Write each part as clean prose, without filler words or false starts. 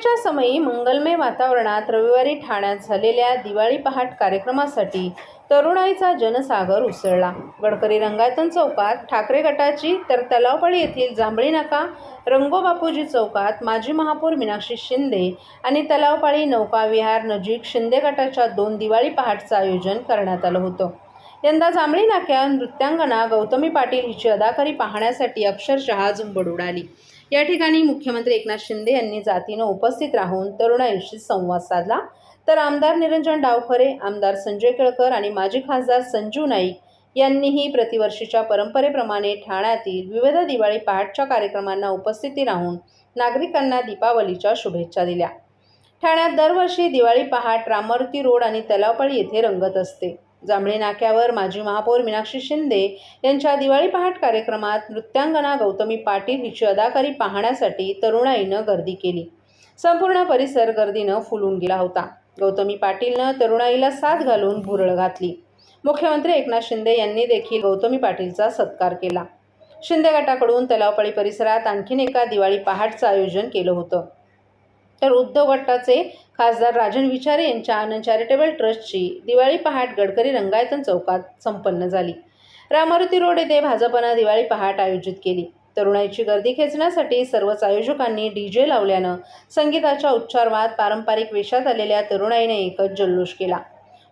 संध्याकाळच्या समयी मंगलमय वातावरणात रविवारी ठाण्यात झालेल्या दिवाळी पहाट कार्यक्रमासाठी तरुणाईचा जनसागर उसळला। गडकरी रंगायतन चौकात ठाकरे गटाची तर तलावपाळी येथील जांभळी नाका रंगोबापूजी चौकात माजी महापौर मीनाक्षी शिंदे आणि तलावपाळी नौका विहार नजीक शिंदे गटाच्या 2 दिवाळी पहाटचं आयोजन करण्यात आलं होतं। यंदा जांभळी नाक्यावर नृत्यांगना गौतमी पाटील हिची अदाकारी पाहण्यासाठी अक्षरशः झुंबड उडाली। या ठिकाणी मुख्यमंत्री एकनाथ शिंदे यांनी जातीनं उपस्थित राहून तरुणाईशी संवाद साधला, तर आमदार निरंजन डावखरे, आमदार संजय केळकर आणि माजी खासदार संजू नाईक यांनीही प्रतिवर्षीच्या परंपरेप्रमाणे ठाण्यातील विविध दिवाळी पहाटच्या कार्यक्रमांना उपस्थिती राहून नागरिकांना दीपावलीच्या शुभेच्छा दिल्या। ठाण्यात दरवर्षी दिवाळी पहाट रामारुती रोड आणि तलावपाळी येथे रंगत असते। जांभळी नाक्यावर माजी महापौर मीनाक्षी शिंदे यांच्या दिवाळी पहाट कार्यक्रमात नृत्यांगना गौतमी पाटील हिची अदाकारी पाहण्यासाठी तरुणाईनं गर्दी केली। संपूर्ण परिसर गर्दीनं फुलून गेला होता। गौतमी पाटीलनं तरुणाईला साथ घालून भुरळ घातली। मुख्यमंत्री एकनाथ शिंदे यांनी देखील गौतमी पाटीलचा सत्कार केला। शिंदे गटाकडून तलावपाळी परिसरात आणखीन एका दिवाळी पहाटचं आयोजन केलं होतं, तर उद्धव गटाचे खासदार राजन विचारे यांच्या आनंद चॅरिटेबल ट्रस्टची दिवाळी पहाट गडकरी रंगायतन चौकात संपन्न झाली। रामारुती रोड येथे भाजपनं दिवाळी पहाट आयोजित केली। तरुणाईची गर्दी खेचण्यासाठी सर्वच आयोजकांनी डीजे लावल्यानं संगीताच्या उच्चारवात पारंपरिक वेशात आलेल्या तरुणाईने एकच जल्लोष केला।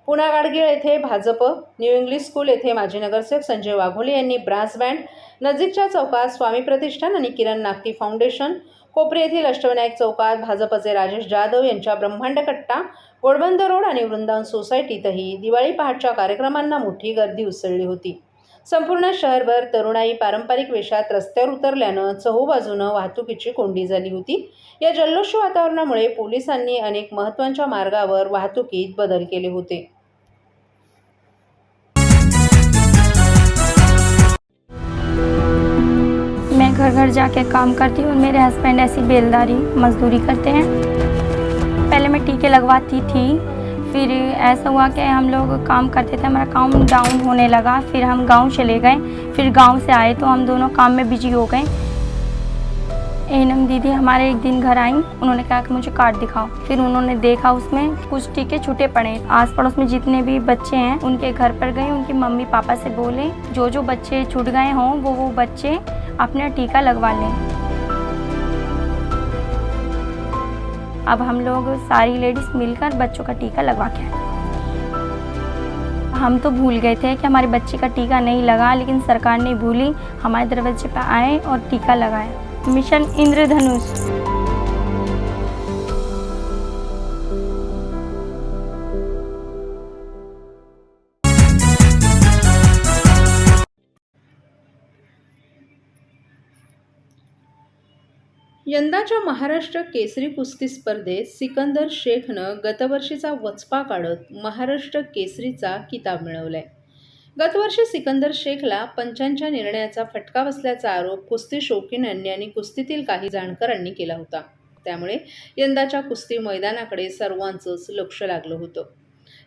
पुणा गाडगीळ येथे भाजप, न्यू इंग्लिश स्कूल येथे माजी नगरसेवक संजय वाघोले यांनी ब्रास बँड, नजीकच्या चौकात स्वामी प्रतिष्ठान आणि किरण नागती फाउंडेशन, कोपरी येथील अष्टविनायक चौकात भाजपचे राजेश जाधव यांच्या ब्रह्मांड कट्टा, गोडबंदर रोड आणि वृंदावन सोसायटीतही दिवाळी पहाटच्या कार्यक्रमांना मोठी गर्दी उसळली होती। संपूर्ण शहरभर तरुणाई पारंपरिक वेशात रस्त्यावर उतरल्यानं चहूबाजूनं वाहतुकीची कोंडी झाली होती। या जल्लोषी वातावरणामुळे पोलिसांनी अनेक महत्त्वाच्या मार्गावर वाहतुकीत बदल केले होते। मैं घर घर जाके काम करती हूँ और मेरे हस्बैंड ऐसी बेलदारी मजदूरी करते हैं। पहले मैं टीके लगवाती थी, फिर ऐसा हुआ कि हम लोग काम करते थे, हमारा काम डाउन होने लगा, फिर हम गांव चले गए, फिर गांव से आए तो हम दोनों काम में बिजी हो गए। एनम दीदी हमारे एक दिन घर आई, उन्होंने कहा कि मुझे कार्ड दिखाओ। फिर उन्होंने देखा उसमें कुछ टीके छूटे पड़े। आस पड़ोस में जितने भी बच्चे हैं उनके घर पर गए, उनकी मम्मी पापा से बोले जो बच्चे छूट गए हों वो बच्चे अपना टीका लगवा लें। अब हम लोग सारी लेडीज मिलकर बच्चों का टीका लगवा के आए। हम तो भूल गए थे कि हमारे बच्चे का टीका नहीं लगा, लेकिन सरकार नहीं भूली, हमारे दरवाजे पर आए और टीका लगाया। मिशन इंद्रधनुष। यंदाच्या महाराष्ट्र केसरी कुस्ती स्पर्धेत सिकंदर शेखनं गतवर्षीचा वचपा काढत महाराष्ट्र केसरीचा किताब मिळवलाय। गतवर्षी सिकंदर शेखला पंचांच्या निर्णयाचा फटका बसल्याचा आरोप कुस्ती शौकीनांनी आणि कुस्तीतील काही जाणकारांनी केला होता। त्यामुळे यंदाच्या कुस्ती मैदानाकडे सर्वांचंच लक्ष लागलं होतं।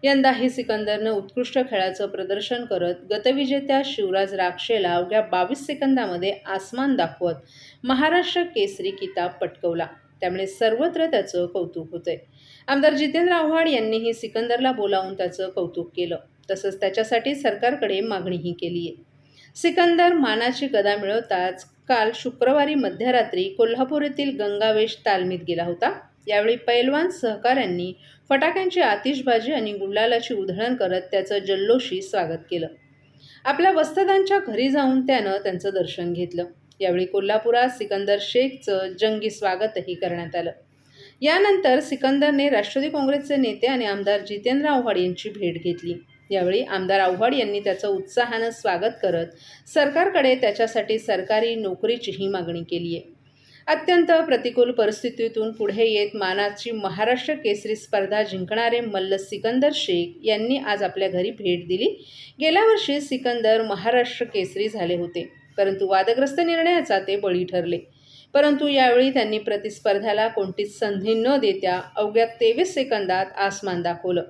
यंदाही सिकंदरनं उत्कृष्ट खेळाचं प्रदर्शन करत गतविजेत्या शिवराज राक्षेला अवघ्या 22 सेकंदामध्ये आसमान दाखवत महाराष्ट्र केसरी किताब पटकवला। त्यामुळे सर्वत्र त्याचं कौतुक होतंय। आमदार जितेंद्र आव्हाड यांनीही सिकंदरला बोलावून त्याचं कौतुक केलं, तसंच त्याच्यासाठी सरकारकडे मागणीही केली आहे। सिकंदर मानाची गदा मिळवताच काल शुक्रवारी मध्यरात्री कोल्हापूर येथील गंगावेश तालमीत गेला होता। यावेळी पैलवान सहकाऱ्यांनी फटाक्यांची आतिषबाजी आणि गुलालाची उधळण करत त्याचं जल्लोषी स्वागत केलं। आपल्या वस्तादांच्या घरी जाऊन त्यानं त्यांचं दर्शन घेतलं। यावेळी कोल्हापुरात सिकंदर शेखचं जंगी स्वागतही करण्यात आलं। यानंतर सिकंदरने राष्ट्रवादी काँग्रेसचे नेते आणि आमदार जितेंद्र आव्हाड यांची भेट घेतली। यावेळी आमदार आव्हाड यांनी त्याचं उत्साहानं स्वागत करत सरकारकडे त्याच्यासाठी सरकारी नोकरीचीही मागणी केली आहे। अत्यंत प्रतिकूल परिस्थितीतून पुढे येत मानाची महाराष्ट्र केसरी स्पर्धा जिंकणारे मल्ल सिकंदर शेख यांनी आज आपल्या घरी भेट दिली। गेल्या वर्षी सिकंदर महाराष्ट्र केसरी झाले होते, परंतु वादग्रस्त निर्णयाचा ते बळी ठरले। परंतु यावेळी त्यांनी प्रतिस्पर्ध्याला कोणतीच संधी न देता अवघ्या 23 सेकंदात आसमान दाखवलं।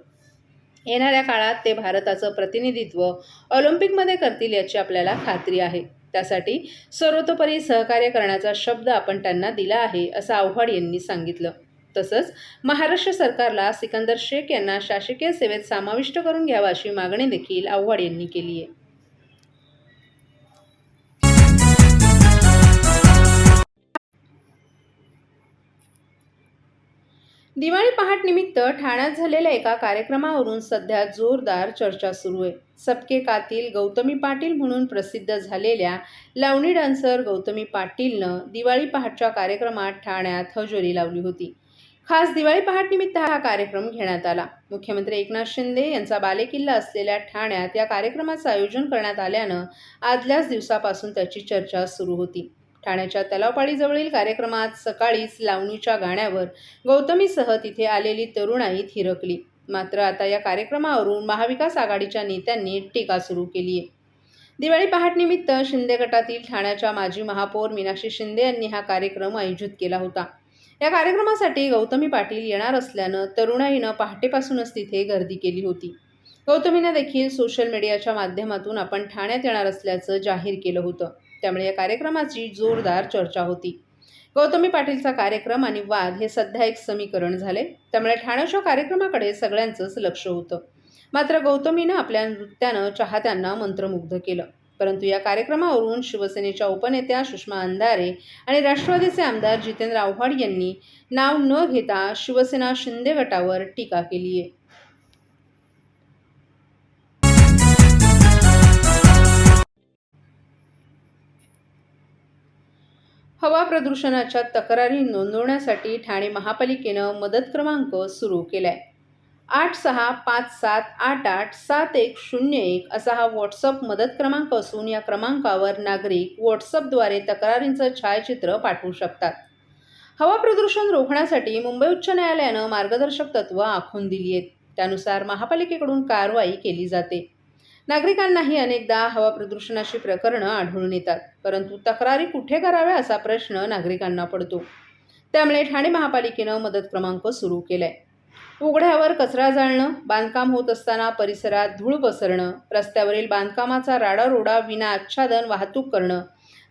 येणाऱ्या काळात ते भारताचं प्रतिनिधित्व ऑलिम्पिकमध्ये करतील याची आपल्याला खात्री आहे। त्यासाठी सर्वतोपरी सहकार्य करण्याचा शब्द आपण त्यांना दिला आहे, असं आव्हाड यांनी सांगितलं। तसंच महाराष्ट्र सरकारला सिकंदर शेख यांना शासकीय सेवेत समाविष्ट करून घ्यावा अशी मागणी देखील आव्हाड यांनी केली आहे. दिवाळी पहाट निमित्त ठाण्यात झालेल्या एका कार्यक्रमावरून सध्या जोरदार चर्चा सुरू आहे. सबके कातील गौतमी पाटील म्हणून प्रसिद्ध झालेल्या लावणी डान्सर गौतमी पाटीलनं दिवाळी पहाटच्या कार्यक्रमात ठाण्यात हजेरी लावली होती. खास दिवाळी पहाट निमित्त हा कार्यक्रम घेण्यात आला. मुख्यमंत्री एकनाथ शिंदे यांचा बालेकिल्ला असलेल्या ठाण्यात या कार्यक्रमाचं आयोजन करण्यात आल्यानं आदल्याच दिवसापासून त्याची चर्चा सुरू होती. ठाण्याच्या तलावपाळीजवळील कार्यक्रमात सकाळीच लावणीच्या गाण्यावर गौतमीसह तिथे आलेली तरुणाई थिरकली. मात्र आता या कार्यक्रमावरून महाविकास आघाडीच्या नेत्यांनी टीका सुरू केली आहे. दिवाळी पहाटनिमित्त शिंदे गटातील ठाण्याच्या माजी महापौर मीनाक्षी शिंदे यांनी हा कार्यक्रम आयोजित केला होता. या कार्यक्रमासाठी गौतमी पाटील येणार असल्यानं तरुणाईनं पहाटेपासूनच तिथे गर्दी केली होती. गौतमीनं देखील सोशल मीडियाच्या माध्यमातून आपण ठाण्यात येणार असल्याचं जाहीर केलं होतं. त्यामुळे या कार्यक्रमाची जोरदार चर्चा होती. गौतमी पाटीलचा कार्यक्रम आणि वाद हे सध्या एक समीकरण झाले. त्यामुळे ठाण्याच्या कार्यक्रमाकडे सगळ्यांचंच लक्ष होतं. मात्र गौतमीनं आपल्या नृत्यानं चाहत्यांना मंत्रमुग्ध केलं. परंतु या कार्यक्रमावरून शिवसेनेच्या उपनेत्या सुषमा अंधारे आणि राष्ट्रवादीचे आमदार जितेंद्र आव्हाड यांनी नाव न घेता शिवसेना शिंदे गटावर टीका केली आहे. हवा प्रदूषणाच्या तक्रारी नोंदवण्यासाठी ठाणे महापालिकेनं मदत क्रमांक सुरू केलाय. 8657887101 असा हा व्हॉट्सअप मदत क्रमांक असून या क्रमांकावर नागरिक व्हॉट्सअपद्वारे तक्रारींचं छायाचित्र पाठवू शकतात. हवा प्रदूषण रोखण्यासाठी मुंबई उच्च न्यायालयानं मार्गदर्शक तत्त्व आखून दिली आहेत. त्यानुसार महापालिकेकडून कारवाई केली जाते. नागरिकांनाही अनेकदा हवा प्रदूषणाची प्रकरणं आढळून येतात, परंतु तक्रारी कुठे कराव्या असा प्रश्न नागरिकांना पडतो. त्यामुळे ठाणे महापालिकेनं मदत क्रमांक सुरू केलाय. उघड्यावर कचरा जाळणं, बांधकाम होत असताना परिसरात धूळ पसरणं, रस्त्यावरील बांधकामाचा राडारोडा विना आच्छादन वाहतूक करणं,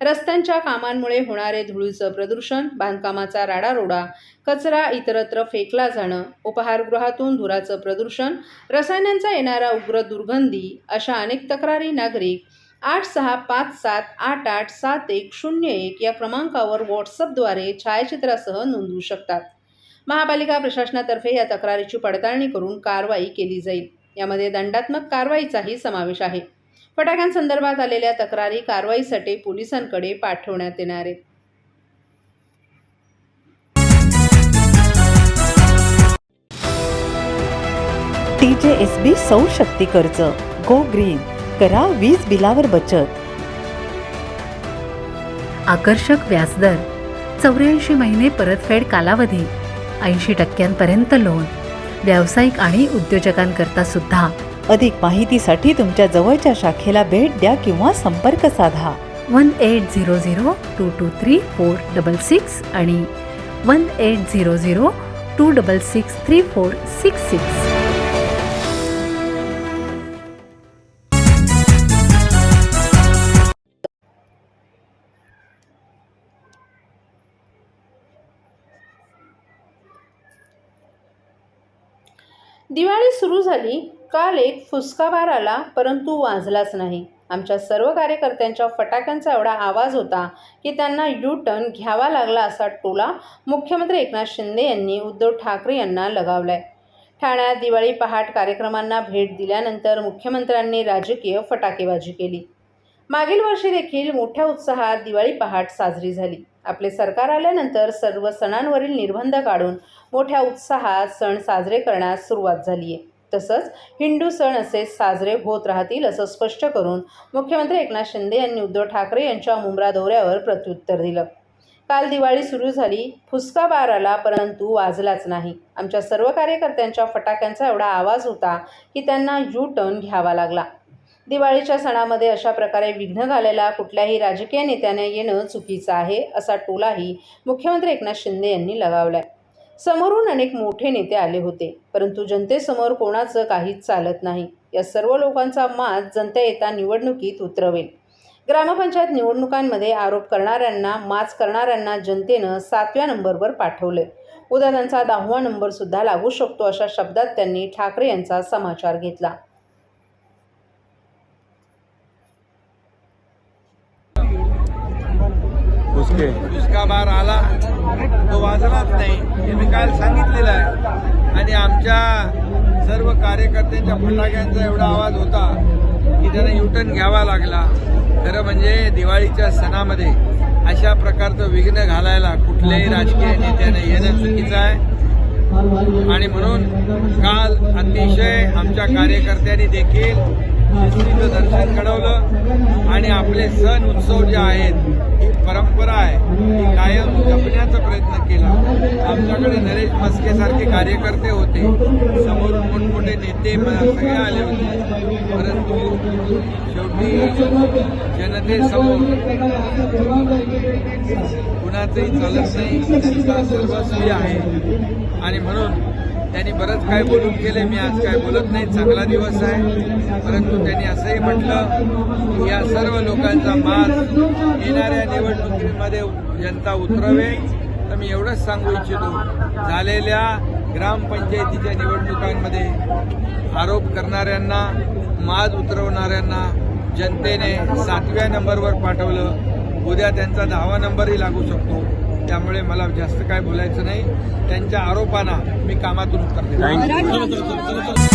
रस्त्यांच्या कामांमुळे होणारे धुळीचं प्रदूषण, बांधकामाचा राडारोडा, कचरा इतरत्र फेकला जाणं, उपाहारगृहातून धुराचं प्रदूषण, रसायनांचा येणारा उग्र दुर्गंधी अशा अनेक तक्रारी नागरिक 8657887101 या क्रमांकावर व्हॉट्सअपद्वारे छायाचित्रासह नोंदवू शकतात. महापालिका प्रशासनातर्फे या तक्रारीची पडताळणी करून कारवाई केली जाईल. यामध्ये दंडात्मक कारवाईचाही समावेश आहे. फटाक्यांसंदर्भात आलेल्या तक्रारी कारवाईसाठी पोलिसांकडे पाठवण्यात येणार आहेत. TJSB सौर शक्ती कर्ज गो ग्रीन करा वीज बिलावर बचत. आकर्षक व्याजदर, 84 महिने परतफेड कालावधी, 80% लोन, व्यावसायिक आणि उद्योजकांकरता सुद्धा. अधिक माहितीसाठी तुमच्या जवळच्या शाखेला भेट द्या किंवा संपर्क साधा. 1800223466 आणि 180026634666. दिवाळी सुरू झाली. काल एक फुसका बार आला, परंतु वाजलाच नाही. आमच्या सर्व कार्यकर्त्यांच्या फटाक्यांचा एवढा आवाज होता की त्यांना यू-टर्न घ्यावा लागला असा टोला मुख्यमंत्री एकनाथ शिंदे यांनी उद्धव ठाकरे यांना लगावलाय. ठाण्यात दिवाळी पहाट कार्यक्रमांना भेट दिल्यानंतर मुख्यमंत्र्यांनी राजकीय फटाकेबाजी केली. मागील वर्षी देखील मोठ्या उत्साहात दिवाळी पहाट साजरी झाली. आपले सरकार आल्यानंतर सर्व सणांवरील निर्बंध काढून मोठ्या उत्साहात सण साजरे करण्यास सुरुवात झाली आहे. तसंच हिंदू सण असेच साजरे होत राहतील असं स्पष्ट करून मुख्यमंत्री एकनाथ शिंदे यांनी उद्धव ठाकरे यांच्या मुंब्रा दौऱ्यावर प्रत्युत्तर दिलं. काल दिवाळी सुरू झाली, फुसका बार आला, परंतु वाजलाच नाही. आमच्या सर्व कार्यकर्त्यांच्या फटाक्यांचा एवढा आवाज होता की त्यांना यू-टर्न घ्यावा लागला. दिवाळीच्या सणामध्ये अशा प्रकारे विघ्न घालायला कुठल्याही राजकीय नेत्याने येणं चुकीचं आहे असा टोलाही मुख्यमंत्री एकनाथ शिंदे यांनी लगावलाय. समोरून अनेक मोठे नेते आले होते, परंतु जनतेसमोर कोणाचं काहीच चालत नाही. या सर्व लोकांचा माज जनता येता निवडणुकीत उतरवेल. ग्रामपंचायत निवडणुकांमध्ये आरोप करणाऱ्यांना, माज करणाऱ्यांना जनतेनं 7व्या नंबरवर पाठवलंय. उद्या त्यांचा 10वा नंबर सुद्धा लागू शकतो अशा शब्दात त्यांनी ठाकरे यांचा समाचार घेतला. उसका बार आला तो वाजलाच नाही हे मी काल सांगितलेलं आहे. आणि आमच्या सर्व कार्यकर्त्यांच्या फटाक्यांचा एवढा आवाज होता की त्यांना युटर्न घ्यावा लागला. खरं म्हणजे दिवाळीच्या सणामध्ये अशा प्रकारचं विघ्न घालायला कुठल्याही राजकीय नेत्याने येणं चुकीचं आहे. आणि म्हणून काल अतिशय आमच्या कार्यकर्त्यांनी देखील शिस्तीचं दर्शन घडवलं आणि आपले सण उत्सव जे आहेत, ही परंपरा आहे, ती कायम जपण्याचा प्रयत्न केला. आमच्याकडे नरेश मस्केसारखे कार्यकर्ते होते, समोरून मोठमोठे नेते सगळे आले होते, परंतु शेवटी जनतेसमोर कुणाचंही चालत नाही, त्यांचा सर्वस्वी आहे. आणि म्हणून त्यांनी बरंच काय बोलून गेले. मी आज काय बोलत नाही, चांगला दिवस आहे. परंतु त्यांनी असंही म्हटलं की या सर्व लोकांचा माज येणाऱ्या निवडणुकीमध्ये जनता उतरवे. तर मी एवढंच सांगू इच्छितो, झालेल्या ग्रामपंचायतीच्या निवडणुकांमध्ये आरोप करणाऱ्यांना, माज उतरवणाऱ्यांना जनतेने 7व्या नंबरवर पाठवलं. उद्या त्यांचा 10वा नंबरही लागू शकतो. त्यामुळे मला जास्त काय बोलायचं नाही. त्यांच्या आरोपांना मी कामातून उत्तर देतो.